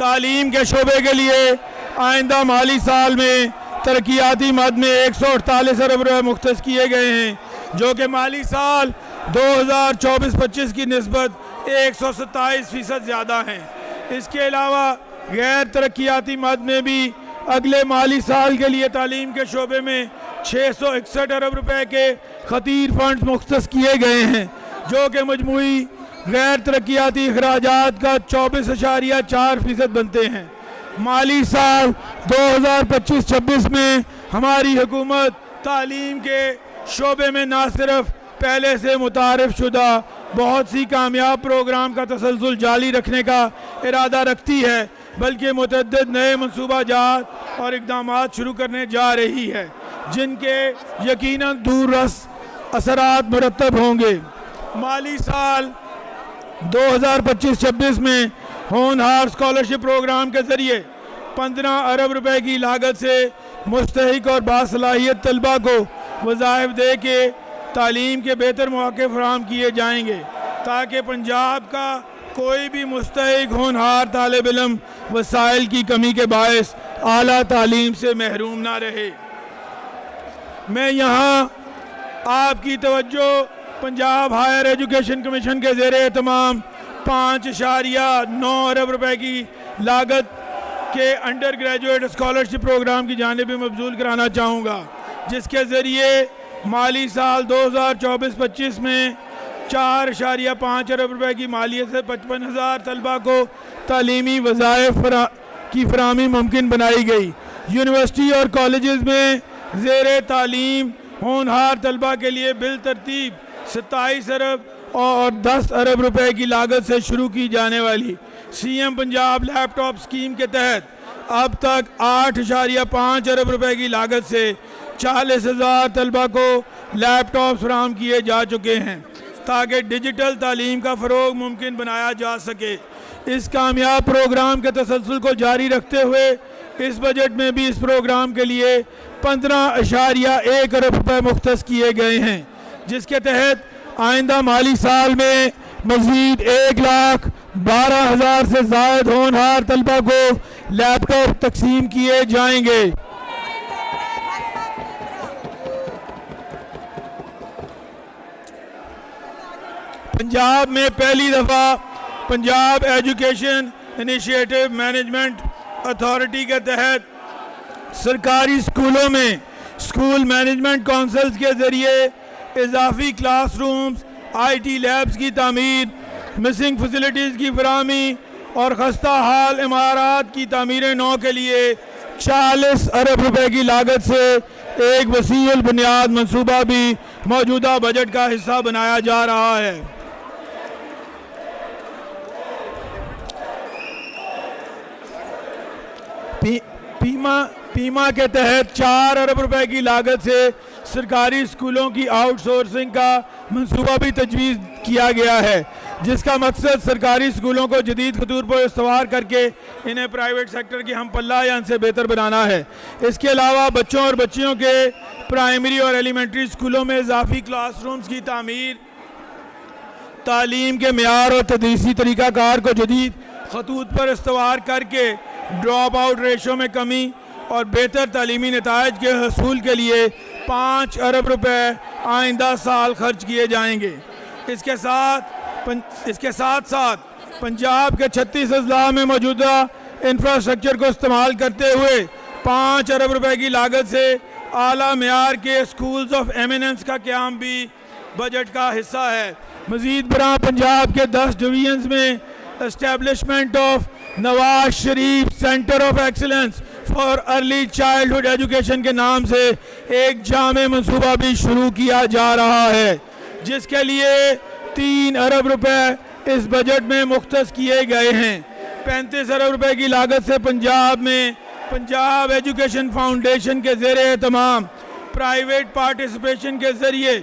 تعلیم کے شعبے کے لیے آئندہ مالی سال میں ترقیاتی مد میں 148 ارب روپے مختص کیے گئے ہیں، جو کہ مالی سال 2024-25 کی نسبت 127% زیادہ ہیں۔ اس کے علاوہ غیر ترقیاتی مد میں بھی اگلے مالی سال کے لیے تعلیم کے شعبے میں 661 ارب روپے کے خطیر فنڈز مختص کیے گئے ہیں، جو کہ مجموعی غیر ترقیاتی اخراجات کا 24.4% بنتے ہیں۔ مالی سال 2025-26 میں ہماری حکومت تعلیم کے شعبے میں نہ صرف پہلے سے متعارف شدہ بہت سی کامیاب پروگرام کا تسلسل جاری رکھنے کا ارادہ رکھتی ہے، بلکہ متعدد نئے منصوبہ جات اور اقدامات شروع کرنے جا رہی ہے، جن کے یقیناً دور رس اثرات مرتب ہوں گے۔ مالی سال 2025-26 میں ہونہار اسکالرشپ پروگرام کے ذریعے 15 ارب روپے کی لاگت سے مستحق اور باصلاحیت طلباء کو وظائف دے کے تعلیم کے بہتر مواقع فراہم کیے جائیں گے، تاکہ پنجاب کا کوئی بھی مستحق ہونہار طالب علم وسائل کی کمی کے باعث اعلیٰ تعلیم سے محروم نہ رہے۔ میں یہاں آپ کی توجہ پنجاب ہائر ایجوکیشن کمیشن کے زیر اہتمام 5.9 ارب روپے کی لاگت کے انڈر گریجویٹ اسکالرشپ پروگرام کی جانب مبذول کرانا چاہوں گا، جس کے ذریعے مالی سال 2024-25 میں 4.5 ارب روپے کی مالیت سے 55,000 طلباء کو تعلیمی وظائف کی فراہمی ممکن بنائی گئی۔ یونیورسٹی اور کالجز میں زیر تعلیم ہونہار طلباء کے لیے بالترتیب 27 ارب اور 10 ارب روپے کی لاگت سے شروع کی جانے والی سی ایم پنجاب لیپ ٹاپ اسکیم کے تحت اب تک 8.5 ارب روپے کی لاگت سے 40,000 طلباء کو لیپ ٹاپ فراہم کیے جا چکے ہیں، تاکہ ڈیجیٹل تعلیم کا فروغ ممکن بنایا جا سکے۔ اس کامیاب پروگرام کے تسلسل کو جاری رکھتے ہوئے اس بجٹ میں بھی اس پروگرام کے لیے 15.1 ارب روپے مختص کیے گئے ہیں، جس کے تحت آئندہ مالی سال میں مزید 1,12,000 سے زائد ہونہار طلباء کو لیپ ٹاپ تقسیم کیے جائیں گے۔ پنجاب میں پہلی دفعہ Punjab education initiative management authority کے تحت سرکاری اسکولوں میں اسکول مینجمنٹ کونسلز کے ذریعے اضافی class rooms, I T labs کی تعمیر، مسنگ فیسلٹیز کی فراہمی اور خستہ حال عمارات کی تعمیر نو کے لیے 40 ارب روپے کی لاگت سے ایک وسیع البنیاد منصوبہ بھی موجودہ بجٹ کا حصہ بنایا جا رہا ہے۔ پیما کے تحت 4 ارب روپے کی لاگت سے سرکاری اسکولوں کی آؤٹ سورسنگ کا منصوبہ بھی تجویز کیا گیا ہے، جس کا مقصد سرکاری اسکولوں کو جدید خطور پر استوار کر کے انہیں پرائیویٹ سیکٹر کی ہم پلہ یا ان سے بہتر بنانا ہے۔ اس کے علاوہ بچوں اور بچیوں کے پرائمری اور ایلیمنٹری اسکولوں میں اضافی کلاس رومز کی تعمیر، تعلیم کے معیار اور تدریسی طریقہ کار کو جدید خطوط پر استوار کر کے ڈراپ آؤٹ ریشو میں کمی اور بہتر تعلیمی نتائج کے حصول کے لیے 5 ارب روپے آئندہ سال خرچ کیے جائیں گے۔ اس کے ساتھ ساتھ پنجاب کے 36 اضلاع میں موجودہ انفراسٹرکچر کو استعمال کرتے ہوئے 5 ارب روپے کی لاگت سے اعلیٰ معیار کے اسکولز آف ایمیننس کا قیام بھی بجٹ کا حصہ ہے۔ مزید برآں پنجاب کے 10 ڈویژنز میں establishment of Nawaz Sharif centre of excellence for early childhood education کے نام سے ایک جامع منصوبہ بھی شروع کیا جا رہا ہے، جس کے لیے 3 ارب روپے اس بجٹ میں مختص کیے گئے ہیں۔ 35 ارب روپے کی لاگت سے پنجاب میں پنجاب ایجوکیشن فاؤنڈیشن کے زیر اہتمام پرائیویٹ پارٹیسپیشن کے ذریعے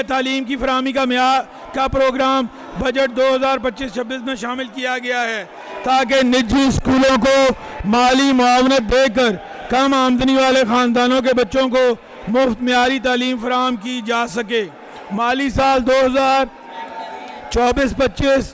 تعلیم کی فراہمی کا پروگرام بجٹ 2025-26 میں شامل کیا گیا ہے، تاکہ نجی اسکولوں کو مالی معاونت دے کر کم آمدنی والے خاندانوں کے بچوں کو مفت معیاری تعلیم فراہم کی جا سکے۔ مالی سال 2024-25